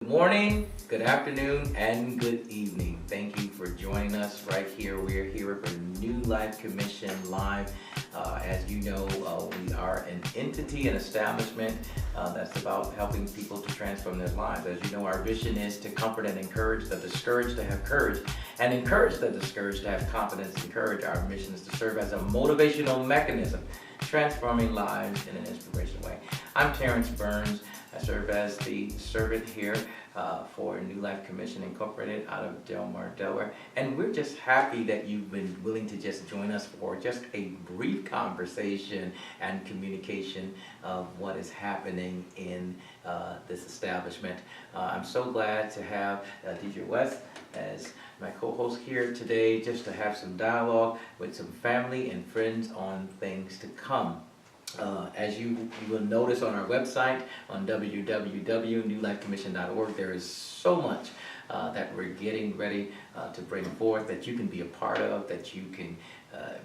Good morning, good afternoon, and good evening. Thank you for joining us right here. We're here for New Life Commission Live. As you know, we are an entity, an establishment that's about helping people to transform their lives. As you know, our vision is to comfort and encourage the discouraged to have courage, and encourage the discouraged to have confidence and courage. Our mission is to serve as a motivational mechanism, transforming lives in an inspirational way. I'm Terrence Burns. I serve as the servant here for New Life Commission Incorporated out of Del Mar, Delaware. And we're just happy that you've been willing to just join us for just a brief conversation and communication of what is happening in this establishment. I'm so glad to have Deidre West as my co-host here today, just to have some dialogue with some family and friends on things to come. As you will notice on our website, on www.newlifecommission.org, there is so much that we're getting ready to bring forth that you can be a part of, that you can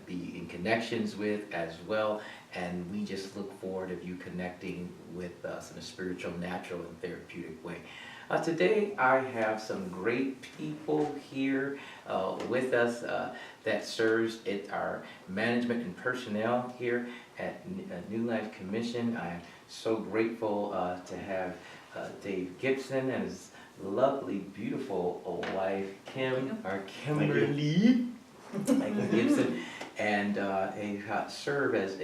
be in connections with as well. And we just look forward to you connecting with us in a spiritual, natural, and therapeutic way. Today I have some great people here with us that serves at our management and personnel here at New Life Commission. I'm so grateful to have Dave Gibson and his lovely, beautiful wife, Kimberly Gibson, and serve as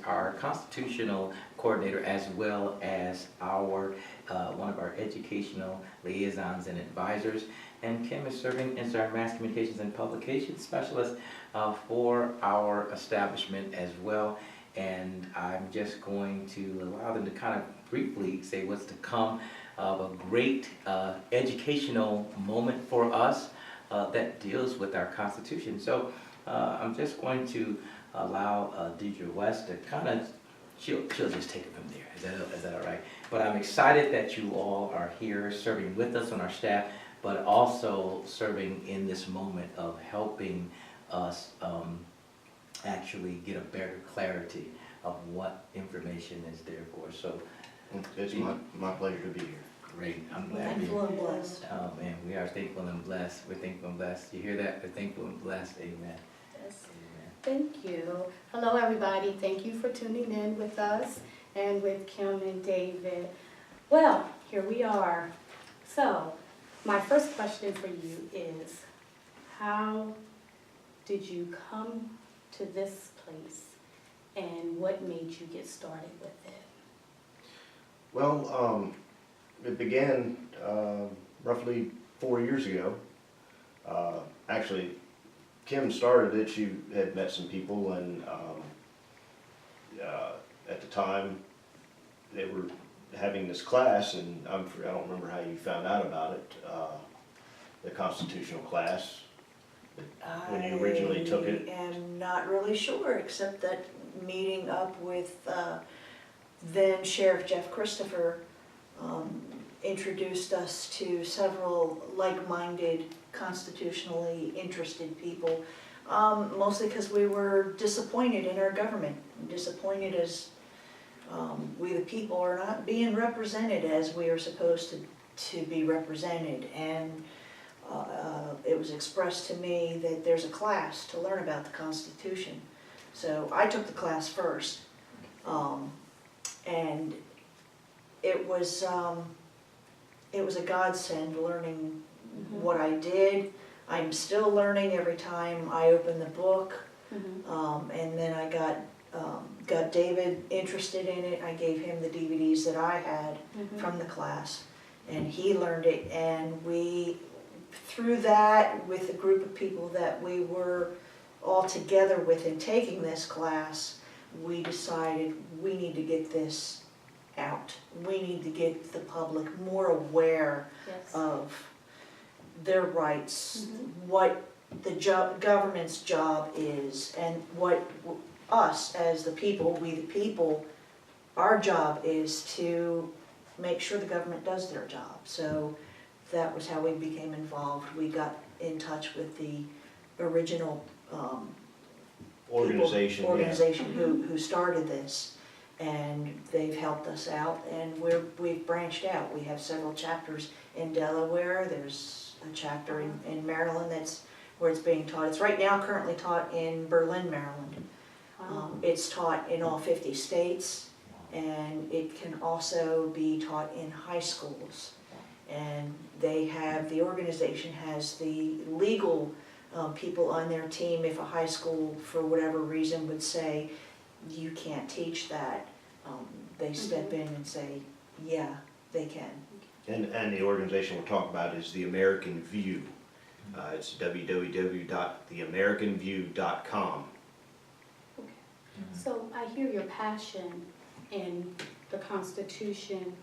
our constitutional coordinator, as well as our one of our educational liaisons and advisors. And Kim is serving as our mass communications and publications specialist for our establishment as well. And I'm just going to allow them to kind of briefly say what's to come of a great educational moment for us that deals with our Constitution. So I'm just going to allow Deidre West to kind of, she'll just take it from there. Is that all right? But I'm excited that you all are here serving with us on our staff, but also serving in this moment of helping us actually get a better clarity of what information is there for us. So it's my pleasure to be here. Great, I'm glad. Thankful and blessed. Oh man, we are thankful and blessed. We're thankful and blessed. You hear that? We're thankful and blessed. Amen. Yes. Amen. Thank you. Hello, everybody. Thank you for tuning in with us and with Kim and David. Well, here we are. So, my first question for you is, how did you come to this place, and what made you get started with it? Well, it began roughly 4 years ago. Actually, Kim started it. She had met some people, and at the time they were having this class, and I don't remember how you found out about it, the constitutional class, when you originally took it. I am not really sure, except that meeting up with then Sheriff Jeff Christopher introduced us to several like-minded, constitutionally interested people, mostly because we were disappointed in our government, disappointed as we the people are not being represented as we are supposed to be represented. And it was expressed to me that there's a class to learn about the Constitution. So I took the class first, and it was a godsend learning what I did. I'm still learning every time I open the book, and then I got David interested in it. I gave him the DVDs that I had from the class, and he learned it, and we, through that, with a group of people that we were all together with in taking this class, we decided we need to get this out. We need to get the public more aware Yes. of their rights, what the government's job is, and what us as the people, we the people, our job is to make sure the government does their job. So that was how we became involved. We got in touch with the original Organization who started this, and they've helped us out, and we've branched out. We have several chapters in Delaware, there's a chapter in Maryland that's where it's being taught. It's right now currently taught in Berlin, Maryland. It's taught in all 50 states, and it can also be taught in high schools. And the organization has the legal people on their team. If a high school, for whatever reason, would say, you can't teach that, they step in and say, yeah, they can. And the organization we're talking about is the American View. It's www.theamericanview.com. So I hear your passion in the Constitution,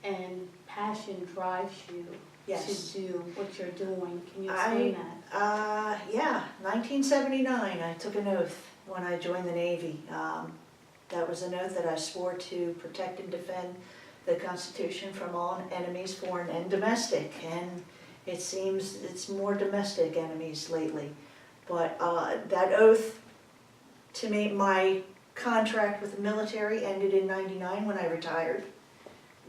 and passion drives you Yes. to do what you're doing. Can you explain that? Yeah, 1979, I took an oath when I joined the Navy. That was an oath that I swore to protect and defend the Constitution from all enemies, foreign and domestic. And it seems it's more domestic enemies lately. But that oath, to me, my contract with the military ended in '99 when I retired.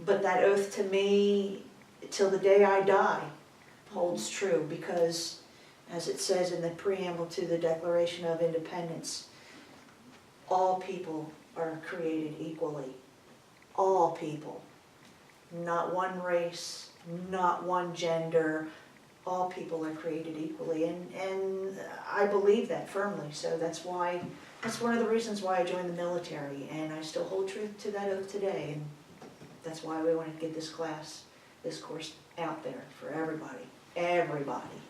But that oath to me, till the day I die, holds true, because as it says in the preamble to the Declaration of Independence, all people are created equally. All people. Not one race, not one gender. All people are created equally, and I believe that firmly. So that's one of the reasons why I joined the military, and I still hold true to that oath today. And that's why we wanted to get this course out there for everybody. Everybody.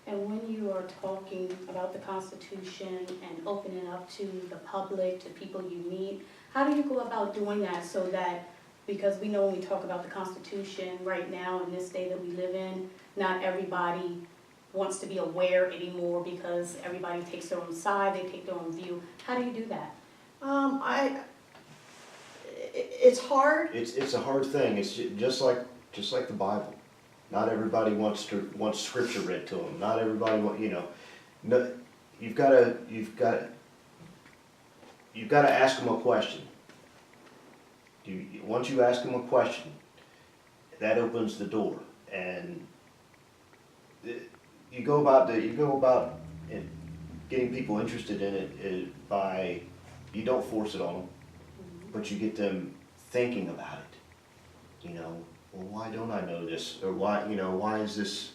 And when you are talking about the Constitution and opening up to the public, to people you meet, how do you go about doing that so that, because we know when we talk about the Constitution right now in this day that we live in, not everybody wants to be aware anymore because everybody takes their own side, they take their own view. How do you do that? It's hard. It's a hard thing. It's just like the Bible. Not everybody wants scripture read to them. Not everybody no, you've got to ask them a question. Once you ask them a question, that opens the door, and you go about getting people interested in it by, you don't force it on them, but you get them thinking about it. Well, why don't I know this? Or why is this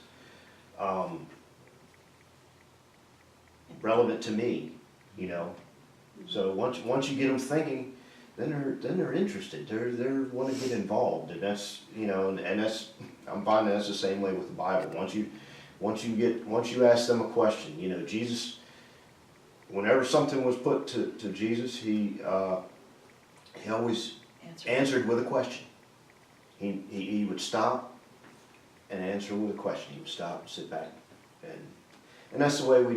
relevant to me? So once you get them thinking, then they're interested. They want to get involved, and that's I'm finding that's the same way with the Bible. Once you ask them a question, Jesus, whenever something was put to Jesus, he always answered with a question. He would stop and answer with a question. He would stop and sit back, and that's the way we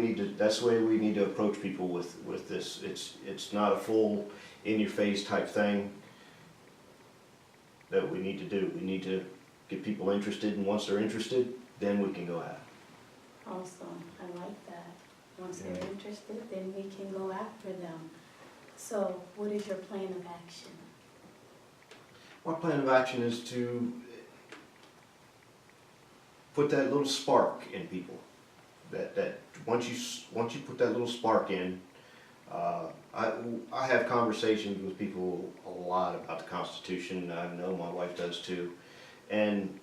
need to approach people with this. It's not a full in your face type thing that we need to do. We need to get people interested, and once they're interested, then we can go at it. Awesome, I like that. Once they're interested, then we can go after them. So what is your plan of action? My plan of action is to put that little spark in people. That once you put that little spark in, I have conversations with people a lot about the Constitution. I know my wife does too, and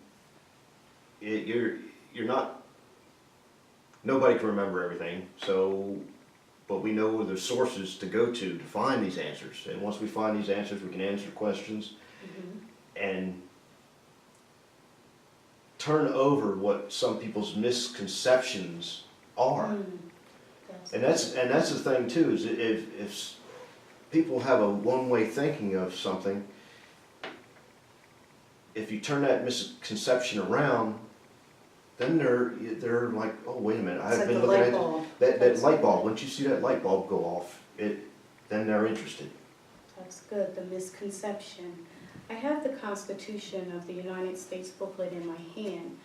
you're not. Nobody can remember everything, but we know the sources to go to find these answers. And once we find these answers, we can answer questions and turn over what some people's misconceptions are. And that's the thing too, is if people have a one-way thinking of something, if you turn that misconception around, then they're like, oh, wait a minute, I've been looking at that light bulb. Once you see that light bulb go off, then they're interested. That's good, the misconception. I have the Constitution of the United States booklet in my hand.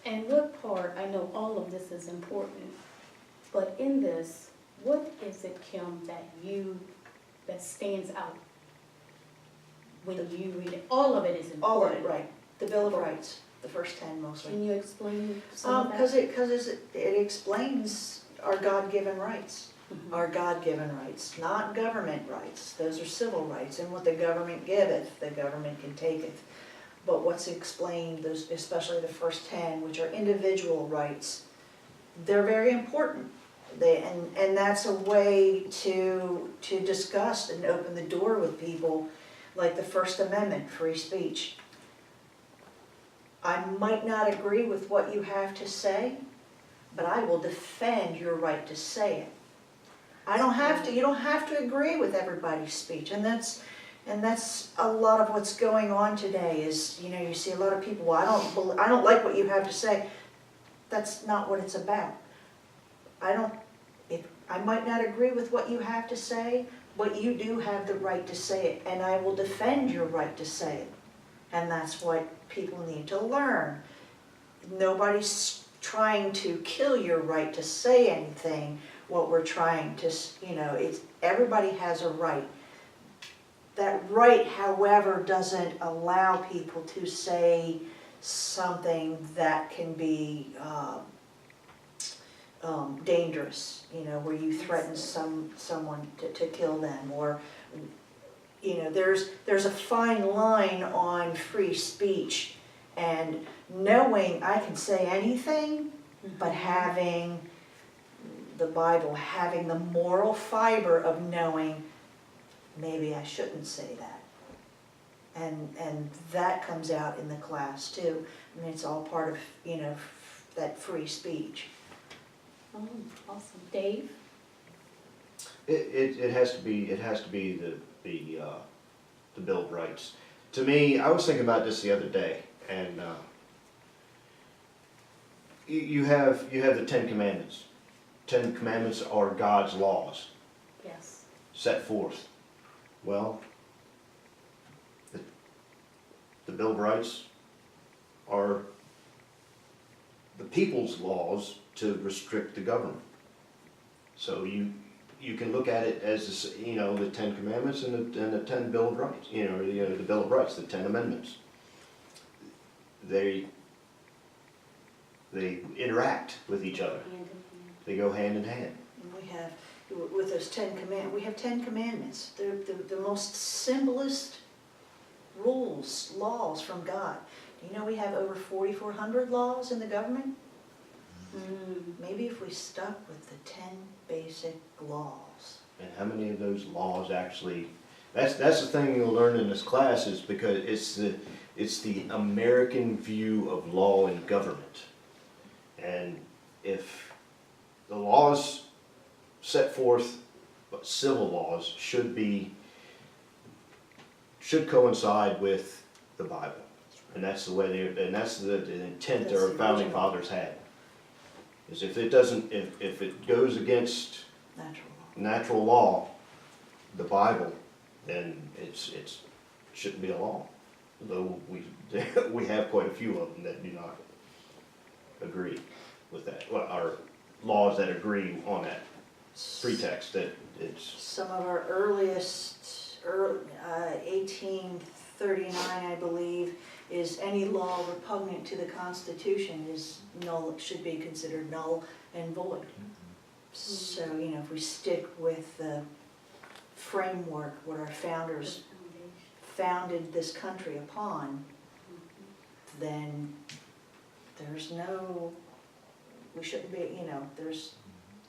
And what part, I know all of this is important, but in this, what is it, Kim, that that stands out when you read it? All of it is important. All of it, right. The Bill of Rights, the first 10 mostly. Can you explain some of that? Because it explains our God-given rights. Mhm. Our God-given rights, not government rights. Those are civil rights, and what the government giveth, the government can taketh. But what's explained, those, especially the first 10, which are individual rights, they're very important. And that's a way to discuss and open the door with people, like the First Amendment, free speech. I might not agree with what you have to say, but I will defend your right to say it. You don't have to agree with everybody's speech, and that's a lot of what's going on today is, you see a lot of people, well, I don't like what you have to say. That's not what it's about. I might not agree with what you have to say, but you do have the right to say it, and I will defend your right to say it. And that's what people need to learn. Nobody's trying to kill your right to say anything. What we're trying to, everybody has a right. That right, however, doesn't allow people to say something that can be dangerous, where you threaten someone to kill them, or, there's a fine line on free speech, and knowing I can say anything, but having the Bible, having the moral fiber of knowing maybe I shouldn't say that. And that comes out in the class too. I mean, it's all part of, that free speech. Oh, awesome. Dave? It has to be the Bill of Rights. To me, I was thinking about this the other day, and you have the 10 Commandments. 10 Commandments are God's laws Yes. set forth. Well, the Bill of Rights are the people's laws to restrict the government. So you can look at it as the 10 Commandments and the 10 Bill of Rights. The Bill of Rights, the 10 Amendments. They interact with each other. Hand in hand. They go hand in hand. And we have, with those 10 commandments, we have 10 commandments. They're the most simplest rules, laws from God. Do you know we have over 4,400 laws in the government? Maybe if we stuck with the 10 basic laws. And how many of those laws actually, that's the thing you'll learn in this class, is because it's the American view of law and government. And if the laws set forth, but civil laws should coincide with the Bible. And that's the way that's the intent That's our the founding original. fathers had. Is if it doesn't, if it goes against Natural law. natural law, the Bible, then it shouldn't be a law. Though we have quite a few of them that do not agree with that. Well, our laws that agree on that pretext that it's. Some of our earliest, 1839, I believe, is any law repugnant to the Constitution is null, should be considered null and void. So, if we stick with the framework, what our founders founded this country upon, then we shouldn't be,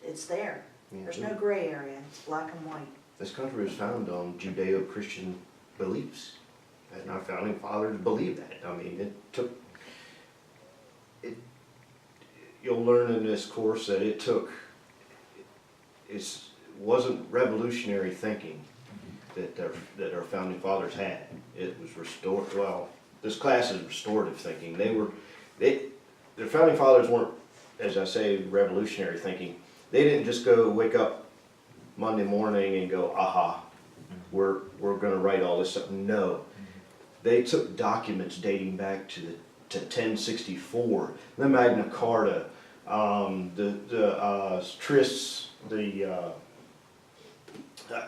it's there. There's no gray area, it's black and white. This country was founded on Judeo-Christian beliefs, and our founding fathers believed that. I mean, you'll learn in this course that it wasn't revolutionary thinking that our founding fathers had. It was restored. Well, this class is restorative thinking. The founding fathers weren't, as I say, revolutionary thinking. They didn't just wake up Monday morning and go, aha, we're going to write all this stuff. No, they took documents dating back to 1064, the Magna Carta, the Tris,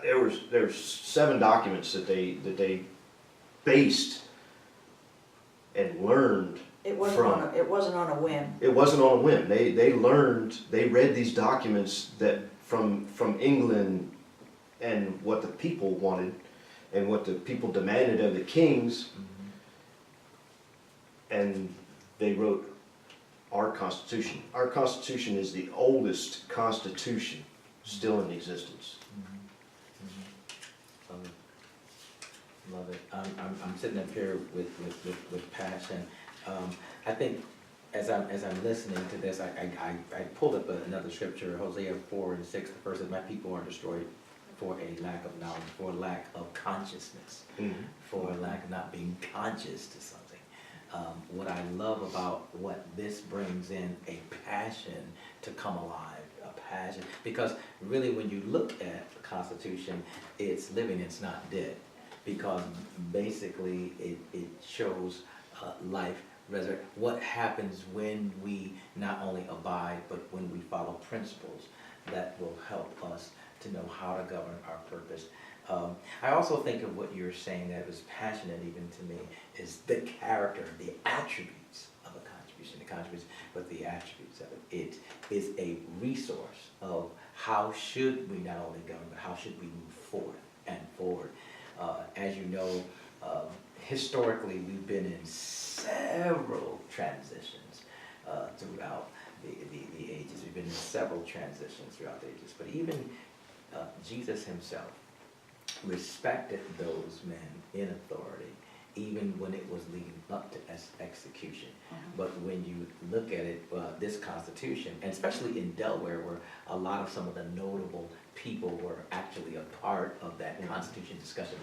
There's 7 documents that they based and learned. It wasn't on a whim. It wasn't on a whim. They learned, they read these documents that from England and what the people wanted and what the people demanded of the kings, and they wrote our Constitution. Our Constitution is the oldest Constitution still in existence. Love it. I'm sitting up here with passion. I think as I'm listening to this, I pulled up another scripture, Hosea 4:6. The first says, "My people are destroyed for a lack of knowledge, for a lack of consciousness, for a lack of not being conscious to something." What I love about what this brings in, a passion to come alive, a passion, because really when you look at the Constitution, it's living, it's not dead, because basically it shows life, what happens when we not only abide, but when we follow principles that will help us to know how to govern our purpose. I also think of what you're saying that was passionate even to me, is the character, the attributes of a contribution, but the attributes of it. It is a resource of how should we not only govern, but how should we move forward and forward. As you know, historically we've been in several transitions throughout the ages. We've been in several transitions throughout the ages, but even Jesus himself respected those men in authority, even when it was leading up to execution. But when you look at it, this Constitution, and especially in Delaware, where a lot of some of the notable people were actually a part of that Constitution discussion.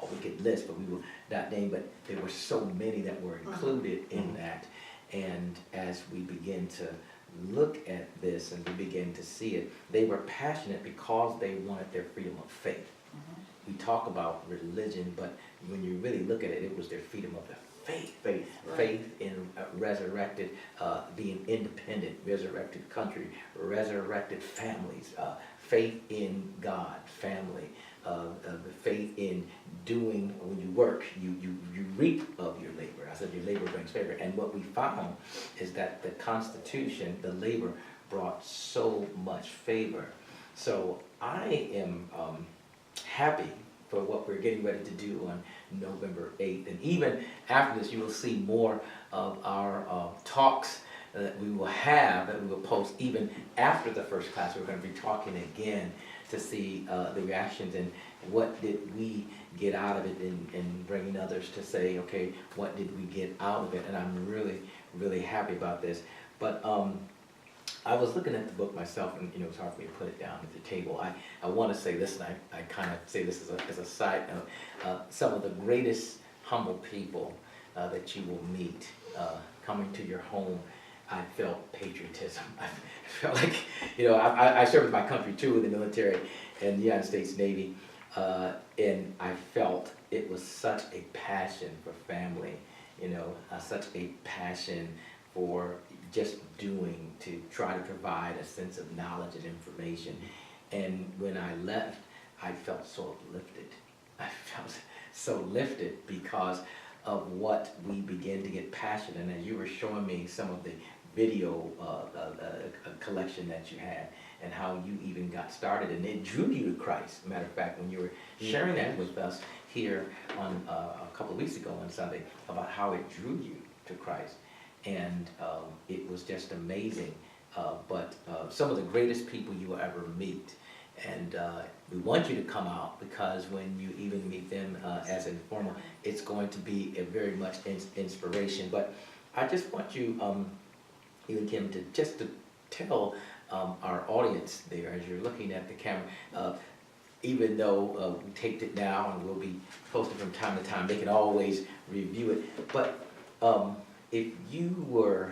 We could list, but we will not name, but there were so many that were included in that. And as we begin to look at this and we begin to see it, they were passionate because they wanted their freedom of faith. We talk about religion, but when you really look at it, it was their freedom of their faith. Faith in resurrected, being independent, resurrected country, resurrected families, faith in God, family, faith in doing, when you work, you reap of your labor. I said your labor brings favor. And what we found is that the Constitution, the labor, brought so much favor. So I am happy for what we're getting ready to do on November 8th. And even after this, you will see more of our talks that we will have, that we will post even after the first class. We're going to be talking again to see the reactions and what did we get out of it, and bringing others to say, okay, what did we get out of it? And I'm really, really happy about this. But I was looking at the book myself, and it's hard for me to put it down at the table. I want to say this, and I kind of say this as a side note. Some of the greatest humble people that you will meet coming to your home, I felt patriotism. I felt like, I served my country too in the military and the United States Navy, and I felt it was such a passion for family, such a passion for just doing, to try to provide a sense of knowledge and information. And when I left, I felt so uplifted. I felt so lifted because of what we began to get passionate. And as you were showing me some of the video collection that you had, and how you even got started, and it drew you to Christ. Matter of fact, when you were sharing that with us here on a couple of weeks ago on Sunday, about how it drew you to Christ. And it was just amazing. But some of the greatest people you will ever meet. And we want you to come out, because when you even meet them as informal, it's going to be a very much inspiration. But I just want you, even Kim, to tell our audience there, as you're looking at the camera, even though we taped it now and we'll be posting from time to time, they can always review it. But if you were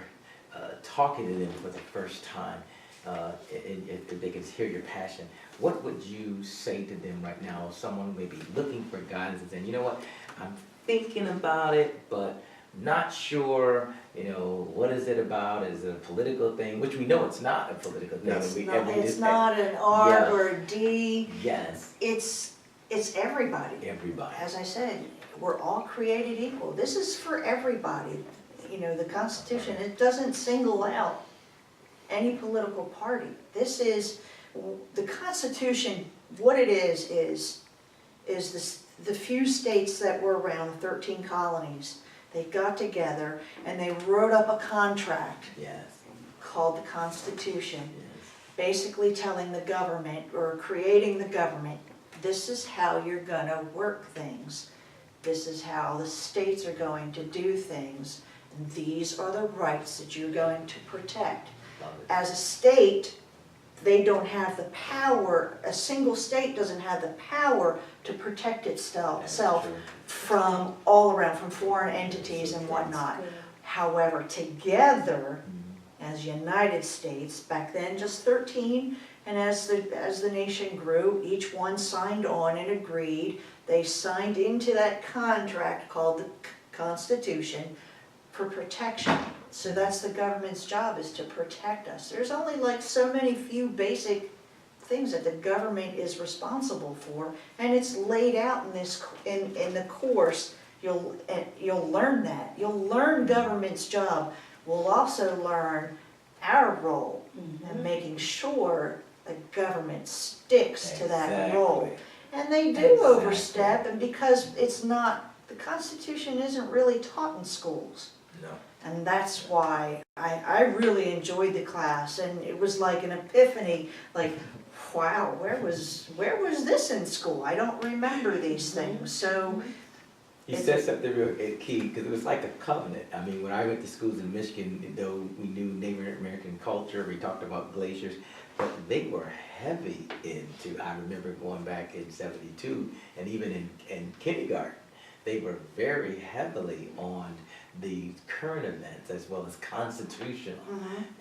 talking to them for the first time, and if they can hear your passion, what would you say to them right now? Someone may be looking for guidance and saying, you know what, I'm thinking about it, but not sure, what is it about? Is it a political thing? Which we know it's not a political thing. No. It's not an R Yeah. or a D, Yes, it's everybody. everybody. As I said, we're all created equal. This is for everybody. The Constitution, it doesn't single out any political party. This is, the Constitution, what it is the few states that were around, the 13 colonies, they got together and they wrote up a contract Yes, called the Constitution, yes. basically telling the government, or creating the government, this is how you're gonna work things. This is how the states are going to do things. And these are the rights that you're going to protect. Love it. As a state, they don't have the power, a single state doesn't have the power to protect That's itself true. from all around, from foreign entities and whatnot. However, together, as United States, back then just 13, and as the nation grew, each one signed on and agreed. They signed into that contract called the Constitution for protection. So that's the government's job, is to protect us. There's only like so many few basic things that the government is responsible for, and it's laid out in this in the course. You'll learn that. You'll learn government's job. We'll also learn our role in making sure the government sticks to that role. Exactly. And they do Exactly. overstep, and because it's not, the Constitution isn't really taught in schools. No. And that's why I really enjoyed the class, and it was like an epiphany, like, wow, where was this in school? I don't remember these things, so. You said something real key, because it was like a covenant. I mean, when I went to schools in Michigan, though we knew Native American culture, we talked about glaciers, but they were heavy into, I remember going back in '72, and even in kindergarten, they were very heavily on the current events as well as constitutional.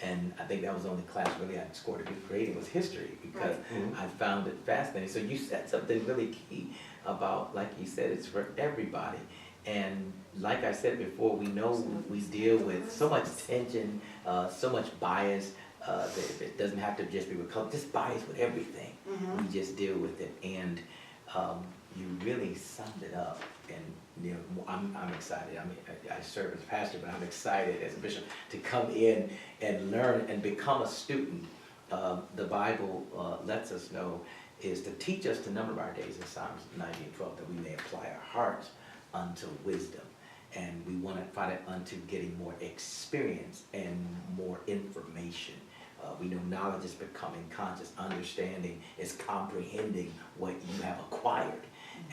And I think that was the only class really I scored a good grade, it was history, because I found it fascinating. So you said something really key about, like you said, it's for everybody. And like I said before, we know we deal with so much tension, so much bias, that it doesn't have to just be with color, just bias with everything. We just deal with it. And you really summed it up. And I'm excited. I mean, I serve as a pastor, but I'm excited as a bishop to come in and learn and become a student. The Bible lets us know is to teach us to number our days in Psalms 19:12, that we may apply our hearts unto wisdom. And we want to find it unto getting more experience and more information. We know knowledge is becoming conscious, understanding is comprehending what you have acquired.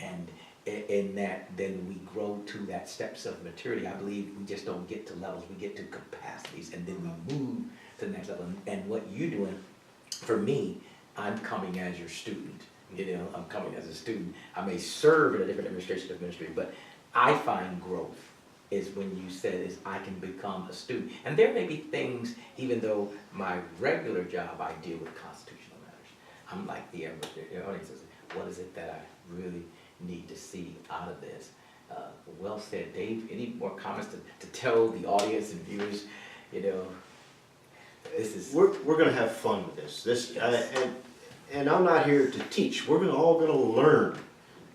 And in that, then we grow to that steps of maturity. I believe we just don't get to levels, we get to capacities, and then we move to the next level. And what you're doing, for me, I'm coming as your student. I'm coming as a student. I may serve in a different administration of ministry, but I find growth is when you said is I can become a student. And there may be things, even though my regular job, I deal with constitutional matters. I'm like the audience says, what is it that I really need to see out of this? Well said, Dave. Any more comments to tell the audience and viewers, this is... We're gonna have fun with this. Yes. And I'm not here to teach. We're all gonna learn.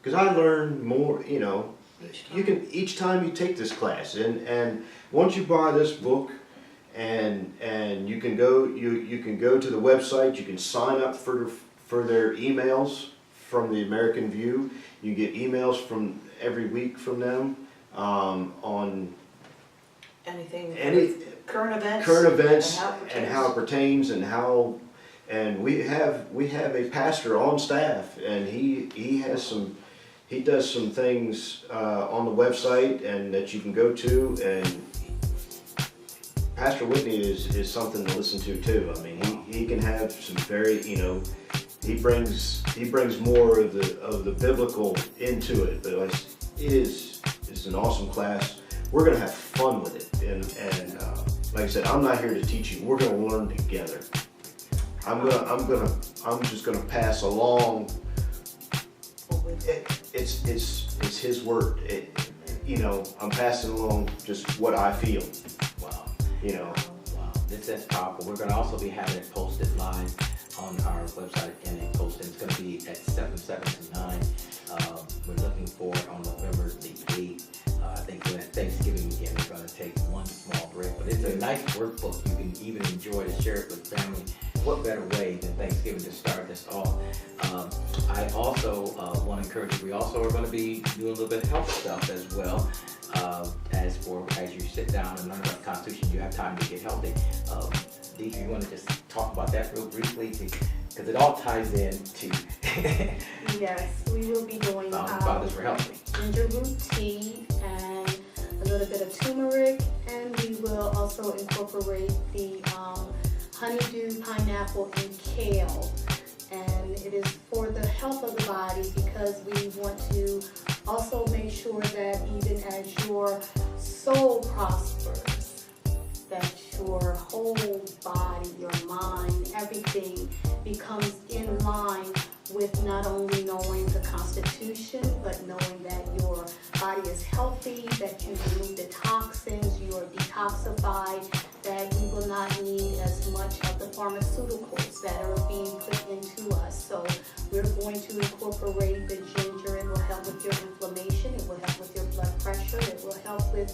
Because I learn more, each time you take this class, and once you buy this book, and you can go to the website, you can sign up for their emails from the American View. You get emails from every week from them on Current events and how it pertains, and we have a pastor on staff, and he does some things on the website and that you can go to, and Pastor Whitney is something to listen to too. I mean, he can have some very, he brings more of the biblical into it, but it's an awesome class. We're gonna have fun with it, and like I said, I'm not here to teach you. We're gonna learn together. I'm just gonna pass along. It's His word. you know, I'm passing along just what I feel, Wow. you know. Wow, this is powerful. We're gonna also be having it posted live on our website, and it posted, it's gonna be at 7 to 9. We're looking for it on November the 8th. I think when Thanksgiving weekend, we're gonna take one small break, but it's a nice workbook you can even enjoy to share it with family. What better way than Thanksgiving to start this off? I also want to encourage you, we also are going to be doing a little bit of health stuff as well. As you sit down and learn about the Constitution, you have time to get healthy. Deidre, you want to just talk about that real briefly? Because it all ties in to Yes, we will be doing Fathers for Healthy. ginger root tea and a little bit of turmeric, and we will also incorporate the honeydew, pineapple, and kale. And it is for the health of the body, because we want to also make sure that even as your soul prospers, that your whole body, your mind, everything becomes in line with not only knowing the Constitution, but knowing that your body is healthy, that you remove the toxins, you are detoxified, that we will not need as much of the pharmaceuticals that are being put into us. So we're going to incorporate the ginger. It will help with your inflammation, it will help with your blood pressure, it will help with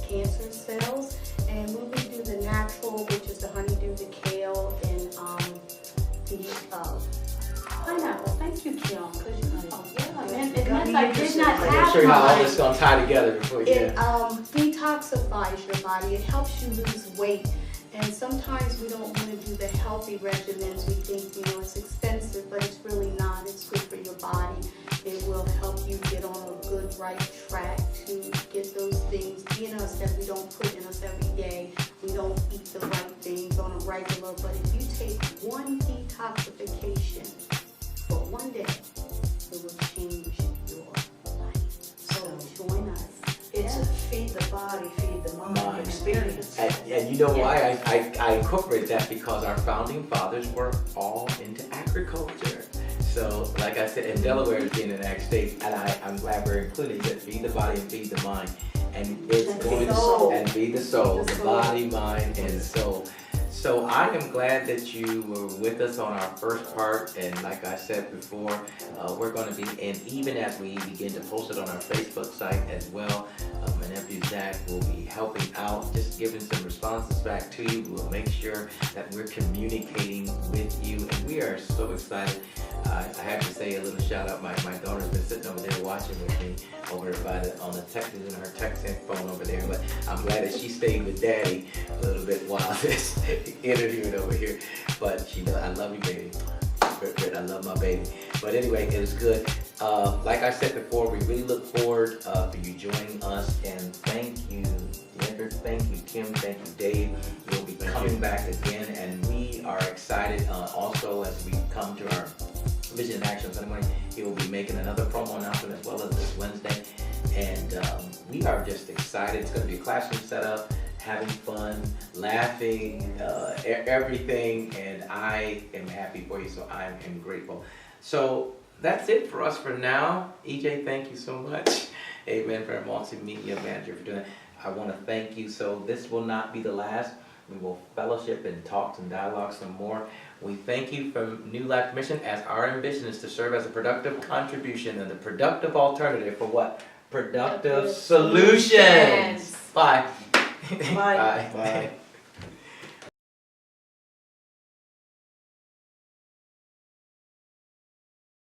cancer cells. And when we do the natural, which is the honeydew, the kale, and the pineapple. Thank you, Kim, because it meant I did not I'm have sure how all mine. this is going to tie together before you. It detoxifies your body. It helps you lose weight. And sometimes we don't want to do the healthy regimens. We think, it's expensive, but it's really not. It's good for your body. It will help you get on a good, right track to get those things in us that we don't put in us every day. We don't eat the right things on a regular. But if you take one detoxification for one day, it will change your life. So join us. It's a feed the body, feed the mind experience. And you know why I incorporate that? Because our founding fathers were all into agriculture. So, like I said, and Delaware is being an ag state, and I'm glad we're including that. Feed the body and feed the mind, and it's And going feed the soul. and feed the soul, Feed the the soul. body, mind, and soul. So I am glad that you were with us on our first part, and like I said before, we're going to be, and even as we begin to post it on our Facebook site as well, my nephew Zach will be helping out, just giving some responses back to you. We'll make sure that we're communicating with you, and we are so excited. I have to say a little shout out. My daughter's been sitting over there watching with me over on the text, in her texting phone over there. But I'm glad that she stayed with Daddy a little bit while this interviewing over here. But she knows I love you, baby. I love my baby. But anyway, it was good. Like I said before, we really look forward for you joining us. And thank you, Leonard. Thank you, Kim. Thank you, Dave. We'll be coming back again, and we are excited. Also, as we come to our Vision and Action Sunday morning, he will be making another promo announcement as well as this Wednesday. And we are just excited. It's going to be a classroom setup, having fun, laughing, everything. And I am happy for you, so I am grateful. So that's it for us for now. EJ, thank you so much. Amen, for our multimedia manager for doing it. I want to thank you. So this will not be the last. We will fellowship and talk and dialogue some more. We thank you from New Life Commission, as our ambition is to serve as a productive contribution and the productive alternative for what? Productive solutions. Bye. Bye. Bye. Bye.